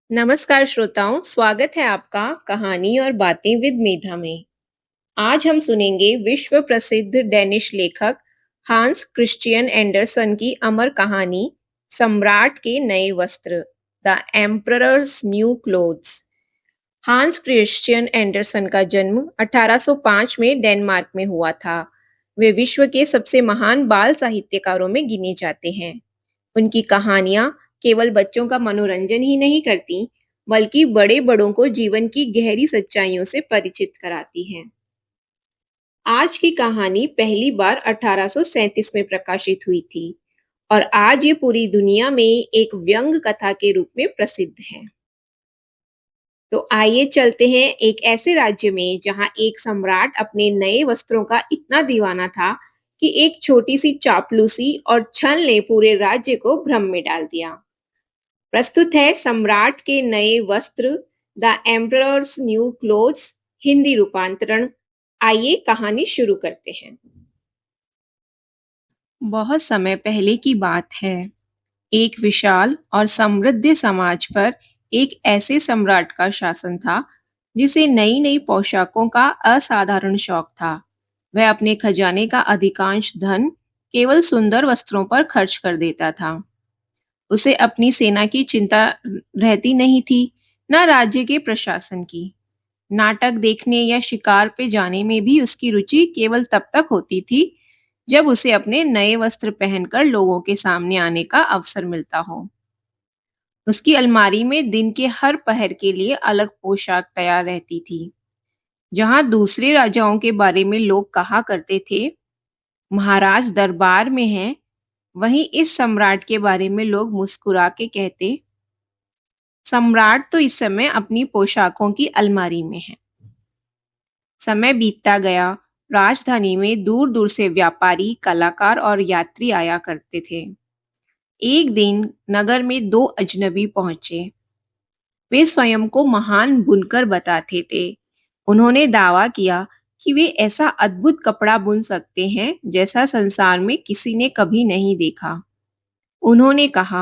नमस्कार श्रोताओं, स्वागत है आपका कहानी और बातें विद मेधा में। आज हम सुनेंगे विश्व प्रसिद्ध डेनिश लेखक हांस क्रिश्चियन एंडरसन की अमर कहानी सम्राट के नए वस्त्र, the emperors new clothes. Hans Christian Anderson का जन्म 1805 में डेनमार्क में हुआ था। वे विश्व के सबसे महान बाल साहित्यकारों में गिने जाते हैं। उनकी कहानियां केवल बच्चों का मनोरंजन ही नहीं करती, बल्कि बड़े बड़ों को जीवन की गहरी सच्चाइयों से परिचित कराती हैं। आज की कहानी पहली बार 1837 में प्रकाशित हुई थी और आज ये पूरी दुनिया में एक व्यंग कथा के रूप में प्रसिद्ध है। तो आइए चलते हैं एक ऐसे राज्य में जहां एक सम्राट अपने नए वस्त्रों का इतना दीवाना था कि एक छोटी सी चापलूसी और छल ने पूरे राज्य को भ्रम में डाल दिया। प्रस्तुत है सम्राट के नए वस्त्र, the emperors new clothes, Hindi रूपांतरण। आइए कहानी शुरू करते हैं। बहुत समय पहले की बात है। एक विशाल और समृद्ध समाज पर एक ऐसे सम्राट का शासन था जिसे नई नई पोशाकों का असाधारण शौक था। वह अपने खजाने का अधिकांश धन केवल सुंदर वस्त्रों पर खर्च कर देता था। उसे अपनी सेना की चिंता रहती नहीं थी, न राज्य के प्रशासन की। नाटक देखने या शिकार पे जाने में भी उसकी रुचि केवल तब तक होती थी जब उसे अपने नए वस्त्र पहनकर लोगों के सामने आने का अवसर मिलता हो। उसकी अलमारी में दिन के हर पहर के लिए अलग पोशाक तैयार रहती थी। जहां दूसरे राजाओं के बारे में लोग कहा करते थे, महाराज दरबार में हैं, वहीं इस सम्राट के बारे में लोग मुस्कुरा के कहते, सम्राट तो इस समय अपनी पोशाकों की अलमारी में है। समय बीतता गया। राजधानी में दूर दूर से व्यापारी, कलाकार और यात्री आया करते थे। एक दिन नगर में दो अजनबी पहुंचे। वे स्वयं को महान बुनकर बताते थे। उन्होंने दावा किया कि वे ऐसा अद्भुत कपड़ा बुन सकते हैं जैसा संसार में किसी ने कभी नहीं देखा। उन्होंने कहा,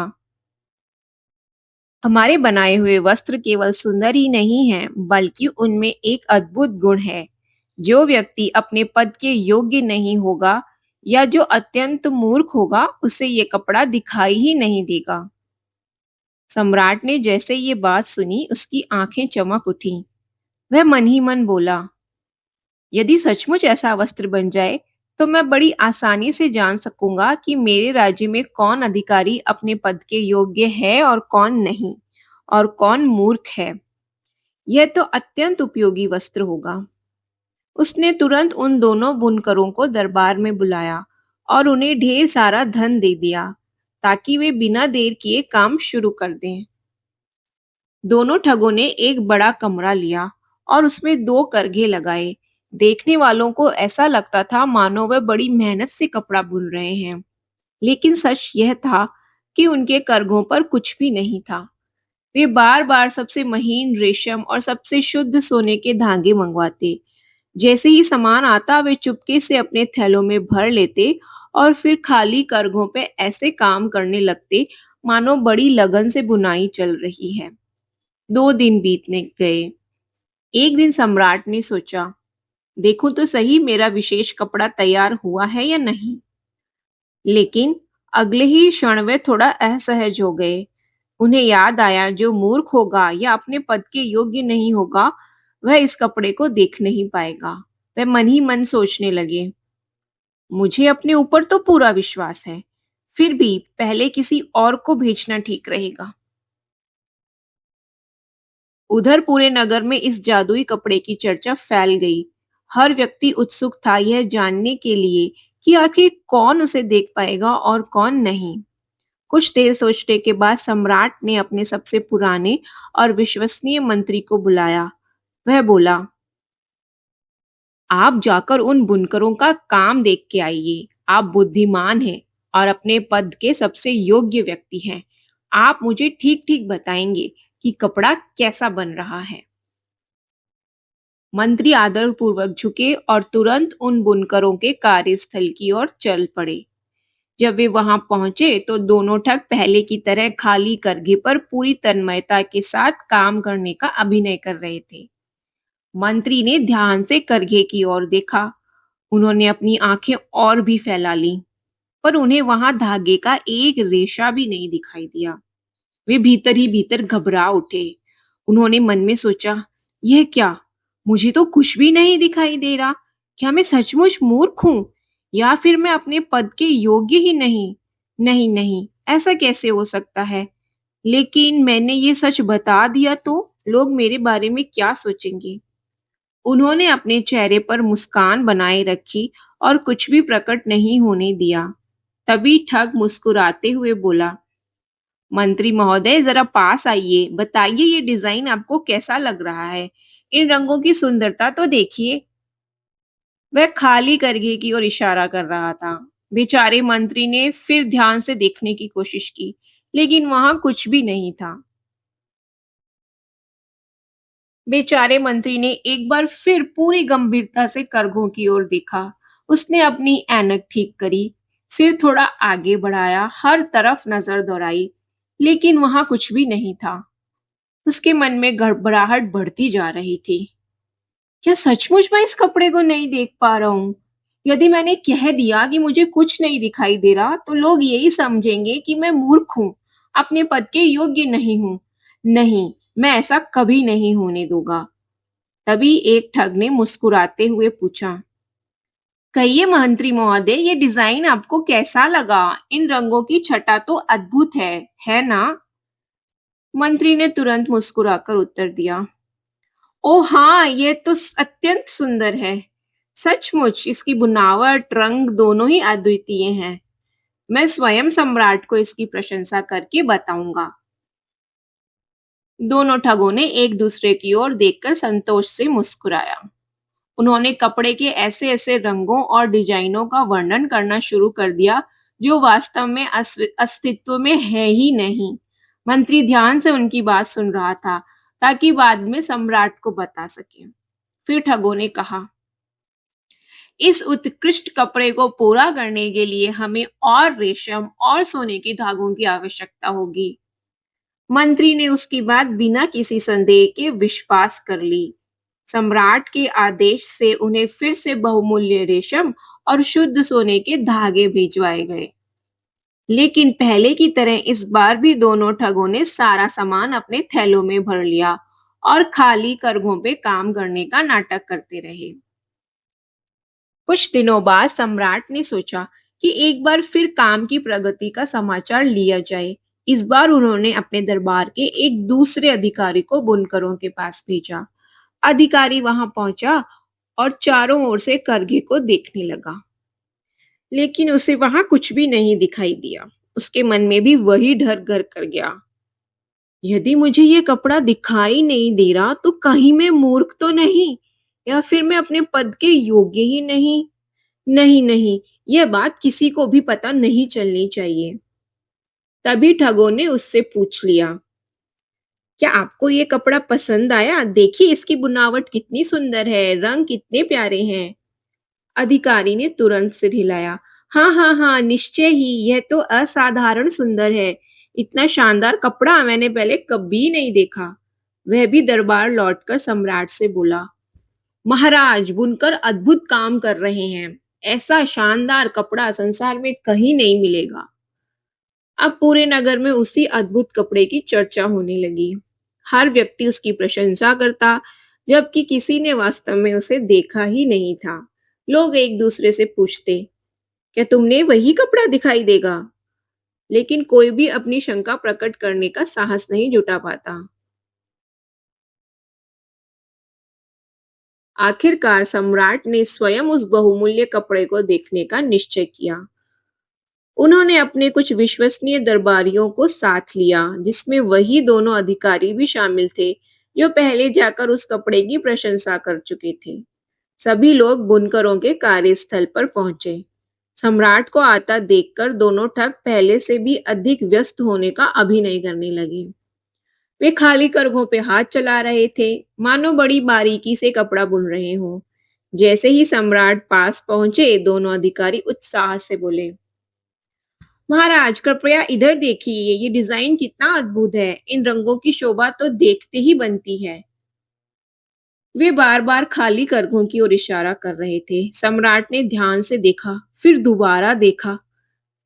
हमारे बनाए हुए वस्त्र केवल सुंदर ही नहीं हैं, बल्कि उनमें एक अद्भुत गुण है। जो व्यक्ति अपने पद के योग्य नहीं होगा या जो अत्यंत मूर्ख होगा, उसे ये कपड़ा दिखाई ही नहीं देगा। सम्राट ने जैसे ये बात सुनी, उसकी आंखें चमक उठी। वह मन ही मन बोला, यदि सचमुच ऐसा वस्त्र बन जाए तो मैं बड़ी आसानी से जान सकूंगा कि मेरे राज्य में कौन अधिकारी अपने पद के योग्य है और कौन नहीं, और कौन मूर्ख है। यह तो अत्यंत उपयोगी वस्त्र होगा। उसने तुरंत उन दोनों बुनकरों को दरबार में बुलाया और उन्हें ढेर सारा धन दे दिया ताकि वे बिना देर किए काम शुरू कर दें। दोनों ठगों ने एक बड़ा कमरा लिया और उसमें दो करघे लगाए। देखने वालों को ऐसा लगता था मानो वह बड़ी मेहनत से कपड़ा बुन रहे हैं, लेकिन सच यह था कि उनके करघों पर कुछ भी नहीं था। वे बार बार सबसे महीन रेशम और सबसे शुद्ध सोने के धागे मंगवाते। जैसे ही सामान आता, वे चुपके से अपने थैलों में भर लेते और फिर खाली करघों पे ऐसे काम करने लगते मानो बड़ी लगन से बुनाई चल रही है। 2 दिन बीतने गए। एक दिन सम्राट ने सोचा, देखूं तो सही मेरा विशेष कपड़ा तैयार हुआ है या नहीं। लेकिन अगले ही क्षण वे थोड़ा असहज हो गए। उन्हें याद आया, जो मूर्ख होगा या अपने पद के योग्य नहीं होगा, वह इस कपड़े को देख नहीं पाएगा। वह मन ही मन सोचने लगे, मुझे अपने ऊपर तो पूरा विश्वास है, फिर भी पहले किसी और को भेजना ठीक रहेगा। उधर पूरे नगर में इस जादुई कपड़े की चर्चा फैल गई। हर व्यक्ति उत्सुक था यह जानने के लिए कि आखिर कौन उसे देख पाएगा और कौन नहीं। कुछ देर सोचने के बाद सम्राट ने अपने सबसे पुराने और विश्वसनीय मंत्री को बुलाया। वह बोला, आप जाकर उन बुनकरों का काम देख के आइए। आप बुद्धिमान हैं और अपने पद के सबसे योग्य व्यक्ति हैं। आप मुझे ठीक ठीक बताएंगे कि कपड़ा कैसा बन रहा है। मंत्री आदरपूर्वक झुके और तुरंत उन बुनकरों के कार्यस्थल की ओर चल पड़े। जब वे वहां पहुंचे तो दोनों ठग पहले की तरह खाली करघे पर पूरी तन्मयता के साथ काम करने का अभिनय कर रहे थे। मंत्री ने ध्यान से करघे की ओर देखा। उन्होंने अपनी आंखें और भी फैला ली, पर उन्हें वहां धागे का एक रेशा भी नहीं दिखाई दिया। वे भीतर ही भीतर घबरा उठे। उन्होंने मन में सोचा, यह क्या? मुझे तो कुछ भी नहीं दिखाई दे रहा। क्या मैं सचमुच मूर्ख हूं, या फिर मैं अपने पद के योग्य ही नहीं? नहीं नहीं, ऐसा कैसे हो सकता है? लेकिन मैंने ये सच बता दिया तो लोग मेरे बारे में क्या सोचेंगे? उन्होंने अपने चेहरे पर मुस्कान बनाए रखी और कुछ भी प्रकट नहीं होने दिया। तभी ठग मुस्कुराते हुए बोला, मंत्री महोदय, जरा पास आइए, बताइए ये डिजाइन आपको कैसा लग रहा है? इन रंगों की सुंदरता तो देखिए। वह खाली करघे की ओर इशारा कर रहा था। बेचारे मंत्री ने फिर ध्यान से देखने की कोशिश की, लेकिन वहां कुछ भी नहीं था। बेचारे मंत्री ने एक बार फिर पूरी गंभीरता से करघों की ओर देखा। उसने अपनी ऐनक ठीक करी, सिर थोड़ा आगे बढ़ाया, हर तरफ नजर दौड़ाई, लेकिन वहां कुछ भी नहीं था। उसके मन में घबराहट बढ़ती जा रही थी। क्या सचमुच मैं इस कपड़े को नहीं देख पा रहा हूँ? यदि मैंने कह दिया कि मुझे कुछ नहीं दिखाई दे रहा, तो लोग यही समझेंगे कि मैं मूर्ख हूँ, अपने पद के योग्य नहीं हूँ। नहीं, मैं ऐसा कभी नहीं होने दूंगा। तभी एक ठग ने मुस्कुराते हुए पूछा, कहिए मंत्री महोदय, ये डिजाइन आपको कैसा लगा? इन रंगों की छटा तो अद्भुत है ना? मंत्री ने तुरंत मुस्कुराकर उत्तर दिया, ओ हाँ, ये तो अत्यंत सुंदर है। सचमुच इसकी बुनावट, रंग दोनों ही अद्वितीय हैं। मैं स्वयं सम्राट को इसकी प्रशंसा करके बताऊंगा। दोनों ठगों ने एक दूसरे की ओर देखकर संतोष से मुस्कुराया। उन्होंने कपड़े के ऐसे ऐसे रंगों और डिजाइनों का वर्णन करना शुरू कर दिया जो वास्तव में अस्तित्व में है ही नहीं। मंत्री ध्यान से उनकी बात सुन रहा था ताकि बाद में सम्राट को बता सके। फिर ठगों ने कहा, इस उत्कृष्ट कपड़े को पूरा करने के लिए हमें और रेशम और सोने के धागों की आवश्यकता होगी। मंत्री ने उसकी बात बिना किसी संदेह के विश्वास कर ली। सम्राट के आदेश से उन्हें फिर से बहुमूल्य रेशम और शुद्ध सोने के धागे भिजवाए गए। लेकिन पहले की तरह इस बार भी दोनों ठगों ने सारा सामान अपने थैलों में भर लिया और खाली करघों पे काम करने का नाटक करते रहे। कुछ दिनों बाद सम्राट ने सोचा कि एक बार फिर काम की प्रगति का समाचार लिया जाए। इस बार उन्होंने अपने दरबार के एक दूसरे अधिकारी को बुनकरों के पास भेजा। अधिकारी वहां पहुंचा और चारों ओर से करघे को देखने लगा, लेकिन उसे वहां कुछ भी नहीं दिखाई दिया। उसके मन में भी वही डर घर कर गया। यदि मुझे ये कपड़ा दिखाई नहीं दे रहा तो कहीं मैं मूर्ख तो नहीं, या फिर मैं अपने पद के योग्य ही नहीं? नहीं नहीं, यह बात किसी को भी पता नहीं चलनी चाहिए। तभी ठगों ने उससे पूछ लिया, क्या आपको ये कपड़ा पसंद आया? देखिए इसकी बुनावट कितनी सुंदर है, रंग कितने प्यारे हैं। अधिकारी ने तुरंत सिर हिलाया, हाँ हाँ हाँ, निश्चय ही, यह तो असाधारण सुंदर है। इतना शानदार कपड़ा मैंने पहले कभी नहीं देखा। वह भी दरबार लौटकर सम्राट से बोला, महाराज, बुनकर अद्भुत काम कर रहे हैं। ऐसा शानदार कपड़ा संसार में कहीं नहीं मिलेगा। अब पूरे नगर में उसी अद्भुत कपड़े की चर्चा होने लगी। हर व्यक्ति उसकी प्रशंसा करता, जबकि किसी ने वास्तव में उसे देखा ही नहीं था। लोग एक दूसरे से पूछते, क्या तुमने वही कपड़ा दिखाई देगा? लेकिन कोई भी अपनी शंका प्रकट करने का साहस नहीं जुटा पाता। आखिरकार सम्राट ने स्वयं उस बहुमूल्य कपड़े को देखने का निश्चय किया। उन्होंने अपने कुछ विश्वसनीय दरबारियों को साथ लिया, जिसमें वही दोनों अधिकारी भी शामिल थे जो पहले जाकर उस कपड़े की प्रशंसा कर चुके थे। सभी लोग बुनकरों के कार्यस्थल पर पहुंचे। सम्राट को आता देखकर दोनों ठग पहले से भी अधिक व्यस्त होने का अभिनय करने लगे। वे खाली करघों पे हाथ चला रहे थे, मानो बड़ी बारीकी से कपड़ा बुन रहे हों। जैसे ही सम्राट पास पहुंचे, दोनों अधिकारी उत्साह से बोले, महाराज कृपया इधर देखिए, ये डिजाइन कितना अद्भुत है। इन रंगों की शोभा तो देखते ही बनती है। वे बार बार खाली करघों की ओर इशारा कर रहे थे। सम्राट ने ध्यान से देखा, फिर दोबारा देखा,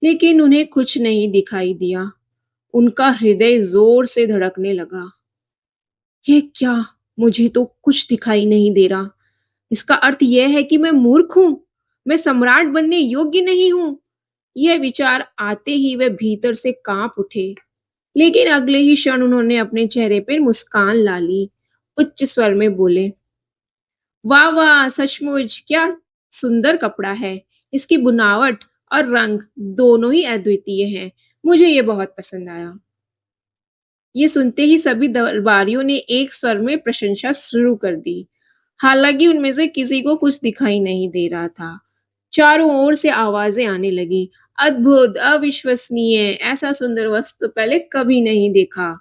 लेकिन उन्हें कुछ नहीं दिखाई दिया। उनका हृदय जोर से धड़कने लगा। ये क्या? मुझे तो कुछ दिखाई नहीं दे रहा। इसका अर्थ यह है कि मैं मूर्ख हूं, मैं सम्राट बनने योग्य नहीं हूं। यह विचार आते ही वे भीतर से कांप उठे, लेकिन अगले ही क्षण उन्होंने अपने चेहरे पर मुस्कान ला ली। उच्च स्वर में बोले, वाह वाह, सचमुच क्या सुंदर कपड़ा है। इसकी बुनावट और रंग दोनों ही अद्वितीय हैं। मुझे ये बहुत पसंद आया। ये सुनते ही सभी दरबारियों ने एक स्वर में प्रशंसा शुरू कर दी। हालांकि उनमें से किसी को कुछ दिखाई नहीं दे रहा था। चारों ओर से आवाजें आने लगी, अद्भुत, अविश्वसनीय, ऐसा सुंदर वस्त्र पहले कभी नहीं देखा।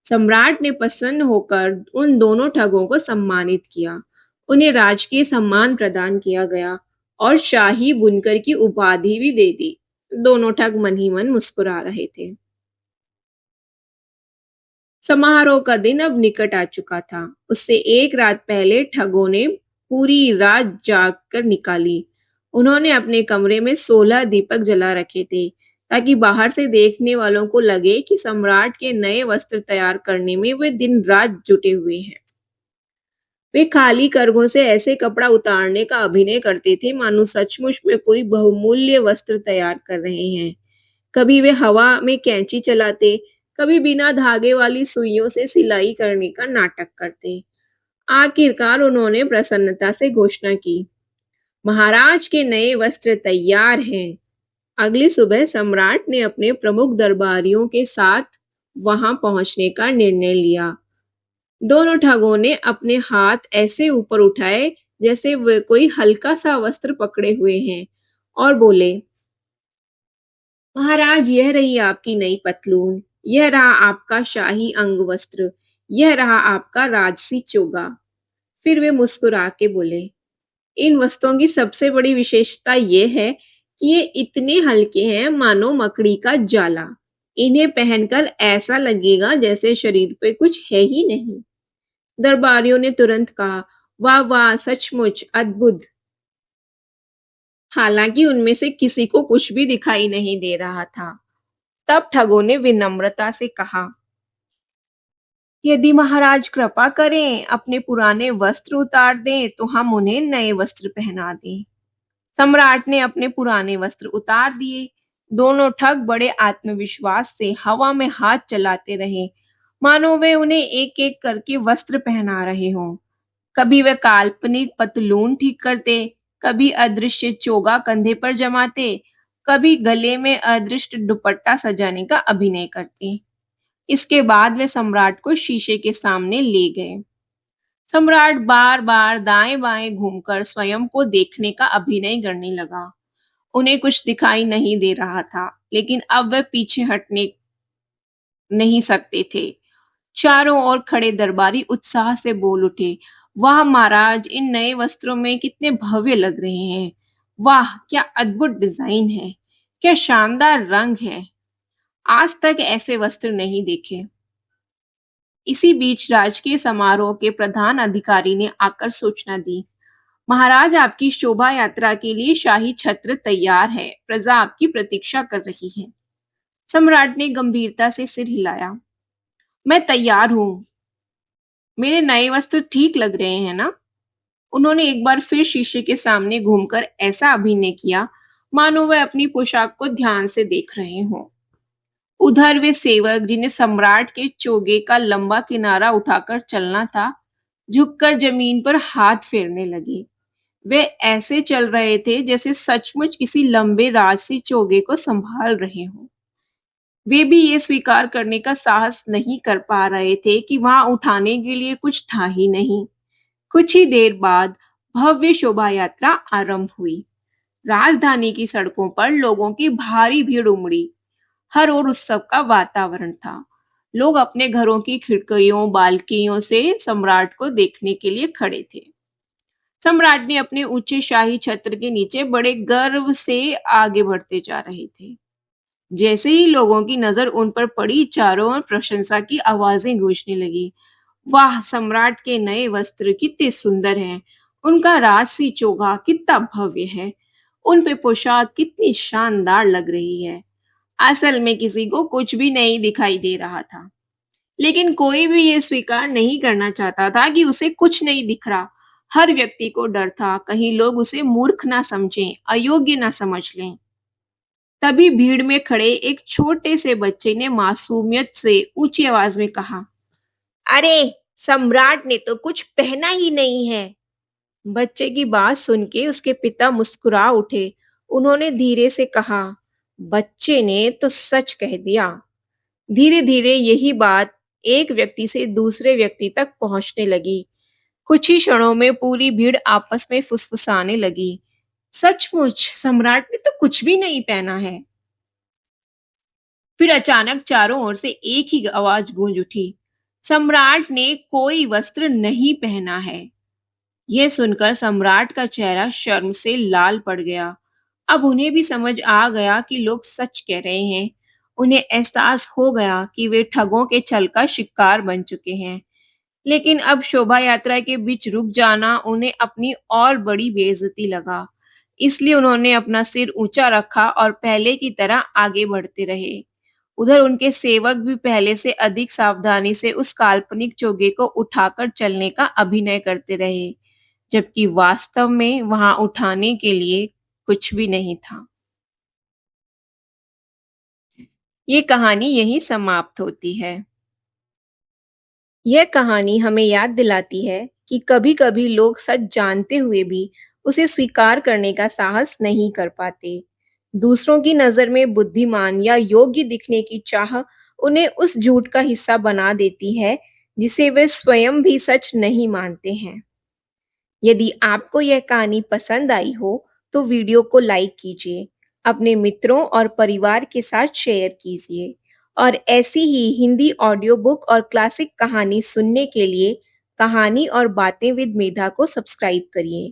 सम्राट ने प्रसन्न होकर उन दोनों ठगों को सम्मानित किया। उन्हें राजकीय सम्मान प्रदान किया गया और शाही बुनकर की उपाधि भी दे दी। दोनों ठग मन ही मन मुस्कुरा रहे थे। समारोह का दिन अब निकट आ चुका था। उससे एक रात पहले ठगों ने पूरी रात जाग कर निकाली। उन्होंने अपने कमरे में 16 दीपक जला रखे थे, ताकि बाहर से देखने वालों को लगे कि सम्राट के नए वस्त्र तैयार करने में वे दिन रात जुटे हुए हैं। वे खाली करघों से ऐसे कपड़ा उतारने का अभिनय करते थे मानो सचमुच में कोई बहुमूल्य वस्त्र तैयार कर रहे हैं। कभी वे हवा में कैंची चलाते, कभी बिना धागे वाली सुइयों से सिलाई करने का नाटक करते। आखिरकार उन्होंने प्रसन्नता से घोषणा की, महाराज के नए वस्त्र तैयार हैं। अगली सुबह सम्राट ने अपने प्रमुख दरबारियों के साथ वहां पहुंचने का निर्णय लिया। दोनों ठगों ने अपने हाथ ऐसे ऊपर उठाए जैसे वे कोई हल्का सा वस्त्र पकड़े हुए हैं और बोले, महाराज, यह रही आपकी नई पतलून, यह रहा आपका शाही अंग वस्त्र, यह रहा आपका राजसी चोगा। फिर वे मुस्कुरा के बोले, इन वस्त्रों की सबसे बड़ी विशेषता यह है कि ये इतने हल्के हैं मानो मकड़ी का जाला। इन्हें पहनकर ऐसा लगेगा जैसे शरीर पे कुछ है ही नहीं। दरबारियों ने तुरंत कहा, वाह वाह, सचमुच अद्भुत। हालांकि उनमें से किसी को कुछ भी दिखाई नहीं दे रहा था। तब ठगों ने विनम्रता से कहा, यदि महाराज कृपा करें, अपने पुराने वस्त्र उतार दें तो हम उन्हें नए वस्त्र पहना दें। सम्राट ने अपने पुराने वस्त्र उतार दिए। दोनों ठग बड़े आत्मविश्वास से हवा में हाथ चलाते रहे, मानो वे उन्हें एक एक करके वस्त्र पहना रहे हों। कभी वे काल्पनिक पतलून ठीक करते, कभी अदृश्य चोगा कंधे पर जमाते, कभी गले में अदृश्य दुपट्टा सजाने का अभिनय करते। इसके बाद वे सम्राट को शीशे के सामने ले गए। सम्राट बार बार दाएं बाएं घूमकर स्वयं को देखने का अभिनय करने लगा। उन्हें कुछ दिखाई नहीं दे रहा था, लेकिन अब वे पीछे हटने नहीं सकते थे। चारों ओर खड़े दरबारी उत्साह से बोल उठे, वाह महाराज, इन नए वस्त्रों में कितने भव्य लग रहे हैं। वाह, क्या अद्भुत डिजाइन है, क्या शानदार रंग है। आज तक ऐसे वस्त्र नहीं देखे। इसी बीच राजकीय समारोह के प्रधान अधिकारी ने आकर सूचना दी, महाराज, आपकी शोभा यात्रा के लिए शाही छत्र तैयार है। प्रजा आपकी प्रतीक्षा कर रही है। सम्राट ने गंभीरता से सिर हिलाया, मैं तैयार हूं। मेरे नए वस्त्र ठीक लग रहे हैं ना? उन्होंने एक बार फिर शीशे के सामने घूमकर ऐसा अभिनय किया मानो वह अपनी पोशाक को ध्यान से देख रहे हों। उधर वे सेवक, जिन्हें सम्राट के चोगे का लंबा किनारा उठाकर चलना था, झुककर जमीन पर हाथ फेरने लगे। वे ऐसे चल रहे थे जैसे सचमुच किसी लंबे राजसी चोगे को संभाल रहे हों। वे भी ये स्वीकार करने का साहस नहीं कर पा रहे थे कि वहां उठाने के लिए कुछ था ही नहीं। कुछ ही देर बाद भव्य शोभा यात्रा आरंभ हुई। राजधानी की सड़कों पर लोगों की भारी भीड़ उमड़ी। हर ओर उत्सव का वातावरण था। लोग अपने घरों की खिड़कियों, बालकनियों से सम्राट को देखने के लिए खड़े थे। सम्राट ने अपने ऊंचे शाही छत्र के नीचे बड़े गर्व से आगे बढ़ते जा रहे थे। जैसे ही लोगों की नजर उन पर पड़ी, चारों ओर प्रशंसा की आवाजें गूंजने लगी। वाह, सम्राट के नए वस्त्र कितने सुंदर हैं! उनका राजसी चोगा कितना भव्य है! उन पे पोशाक कितनी शानदार लग रही है! असल में किसी को कुछ भी नहीं दिखाई दे रहा था, लेकिन कोई भी ये स्वीकार नहीं करना चाहता था कि उसे कुछ नहीं दिख रहा। हर व्यक्ति को डर था कहीं लोग उसे मूर्ख ना समझें, अयोग्य ना समझ लें। तभी भीड़ में खड़े एक छोटे से बच्चे ने मासूमियत से ऊंची आवाज में कहा, अरे, सम्राट ने तो कुछ पहना ही नहीं है। बच्चे की बात सुन के उसके पिता मुस्कुरा उठे। उन्होंने धीरे से कहा, बच्चे ने तो सच कह दिया। धीरे धीरे यही बात एक व्यक्ति से दूसरे व्यक्ति तक पहुंचने लगी। कुछ ही क्षणों में पूरी भीड़ आपस में फुसफुसाने लगी, सचमुच सम्राट ने तो कुछ भी नहीं पहना है। फिर अचानक चारों ओर से एक ही आवाज गूंज उठी, सम्राट ने कोई वस्त्र नहीं पहना है। यह सुनकर सम्राट का चेहरा शर्म से लाल पड़ गया। अब उन्हें भी समझ आ गया कि लोग सच कह रहे हैं। उन्हें एहसास हो गया कि वे ठगों के छल का शिकार बन चुके हैं। लेकिन अब शोभा यात्रा के बीच रुक जाना उन्हें अपनी और बड़ी बेइज्जती लगा। इसलिए उन्होंने अपना सिर ऊंचा रखा और पहले की तरह आगे बढ़ते रहे। उधर उनके सेवक भी पहले से अधिक सावधानी से उस काल्पनिक चोगे को उठाकर चलने का अभिनय करते रहे, जबकि वास्तव में वहां उठाने के लिए कुछ भी नहीं था। ये कहानी यहीं समाप्त होती है। यह कहानी हमें याद दिलाती है कि कभी-कभी लोग सच जानते हुए भी उसे स्वीकार करने का साहस नहीं कर पाते। दूसरों की नज़र में बुद्धिमान या योग्य दिखने की चाह उन्हें उस झूठ का हिस्सा बना देती है जिसे वे स्वयं भी सच नहीं मानते हैं। यदि आपको यह कहानी पसंद आई हो तो वीडियो को लाइक कीजिए, अपने मित्रों और परिवार के साथ शेयर कीजिए और ऐसी ही हिंदी ऑडियो बुक और क्लासिक कहानी सुनने के लिए कहानी और बातें विद मेधा को सब्सक्राइब करिए।